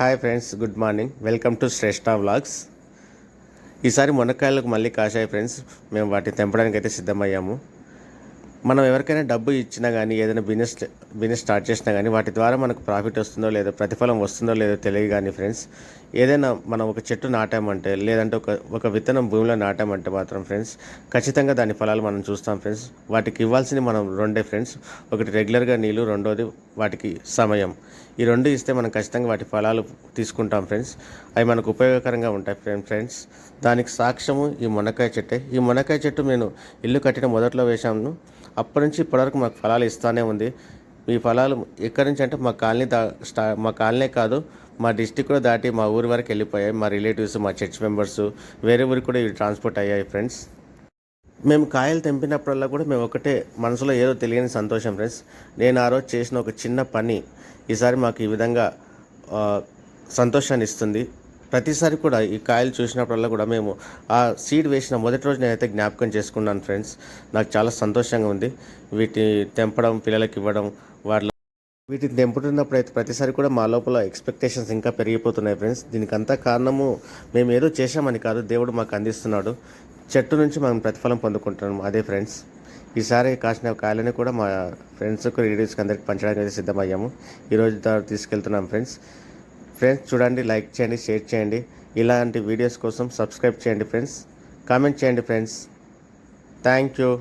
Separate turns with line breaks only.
Hi friends, good morning. Welcome to Shreshtha vlogs. ఈసారి మునక్కాయలకు మళ్ళీ కాశాయి ఫ్రెండ్స్. మేము వాటిని తెంపడానికి అయితే సిద్ధమయ్యాము. మనం ఎవరికైనా డబ్బు ఇచ్చినా కానీ, ఏదైనా బిజినెస్ స్టార్ట్ చేసినా కానీ, వాటి ద్వారా మనకు ప్రాఫిట్ వస్తుందో లేదో, ప్రతిఫలం వస్తుందో లేదో తెలియదు కానీ ఫ్రెండ్స్, ఏదైనా మనం ఒక చెట్టు నాటామంటే, లేదంటే ఒక విత్తనం భూమిలో నాటామంటే మాత్రం ఫ్రెండ్స్, ఖచ్చితంగా దాని ఫలాలు మనం చూస్తాం ఫ్రెండ్స్. వాటికి ఇవ్వాల్సింది మనం రెండే ఫ్రెండ్స్. ఒకటి రెగ్యులర్గా నీళ్ళు, రెండోది వాటికి సమయం. ఈ రెండు ఇస్తే మనం ఖచ్చితంగా వాటి ఫలాలు తీసుకుంటాం ఫ్రెండ్స్. అవి మనకు ఉపయోగకరంగా ఉంటాయి ఫ్రెండ్స్. దానికి సాక్ష్యము ఈ మునక్కాయ చెట్టే. ఈ మునక్కాయ చెట్టు నేను ఇల్లు కట్టిన మొదట్లో వేశాను. అప్పటి నుంచి ఇప్పటివరకు మాకు ఫలాలు ఇస్తూనే ఉంది. ఈ ఫలాలు ఎక్కడి నుంచి అంటే మా కాలనీ కాదు, మా డిస్టిక్ కూడా దాటి మా ఊరి వరకు వెళ్ళిపోయాయి. మా రిలేటివ్స్, మా చర్చ్ మెంబర్స్, వేరే ఊరికి కూడా ఇవి ట్రాన్స్పోర్ట్ అయ్యాయి ఫ్రెండ్స్. మేము కాయలు తెంపినప్పుడల్లా కూడా మేము ఒకటే మనసులో ఏదో తెలియని సంతోషం ఫ్రెండ్స్. నేను ఆ రోజు చేసిన ఒక చిన్న పని ఈసారి మాకు ఈ విధంగా సంతోషాన్ని ఇస్తుంది. ప్రతిసారి కూడా ఈ కాయలు చూసినప్పుడల్లా కూడా మేము ఆ సీడ్ వేసిన మొదటి రోజు నేనైతే జ్ఞాపకం చేసుకున్నాను ఫ్రెండ్స్. నాకు చాలా సంతోషంగా ఉంది. వీటిని తెంపడం, పిల్లలకి ఇవ్వడం, వీటిని తెంపుతున్నప్పుడు అయితే ప్రతిసారి కూడా మా లోపల ఎక్స్పెక్టేషన్స్ ఇంకా పెరిగిపోతున్నాయి ఫ్రెండ్స్. దీనికంతా కారణము మేము ఏదో చేసామని కాదు, దేవుడు మాకు అందిస్తున్నాడు. చెట్టు నుంచి మనం ప్రతిఫలం పొందుకుంటున్నాం, అదే ఫ్రెండ్స్. ఈసారి కాసిన కాయలని కూడా మా ఫ్రెండ్స్కి, రిలేటివ్స్కి అందరికి పంచడానికి అయితే సిద్ధమయ్యాము. ఈరోజు తీసుకెళ్తున్నాం ఫ్రెండ్స్. చూడండి, లైక్ చేయండి, షేర్ చేయండి. ఇలాంటి వీడియోస్ కోసం సబ్స్క్రైబ్ చేయండి ఫ్రెండ్స్. కామెంట్ చేయండి ఫ్రెండ్స్. Thank you.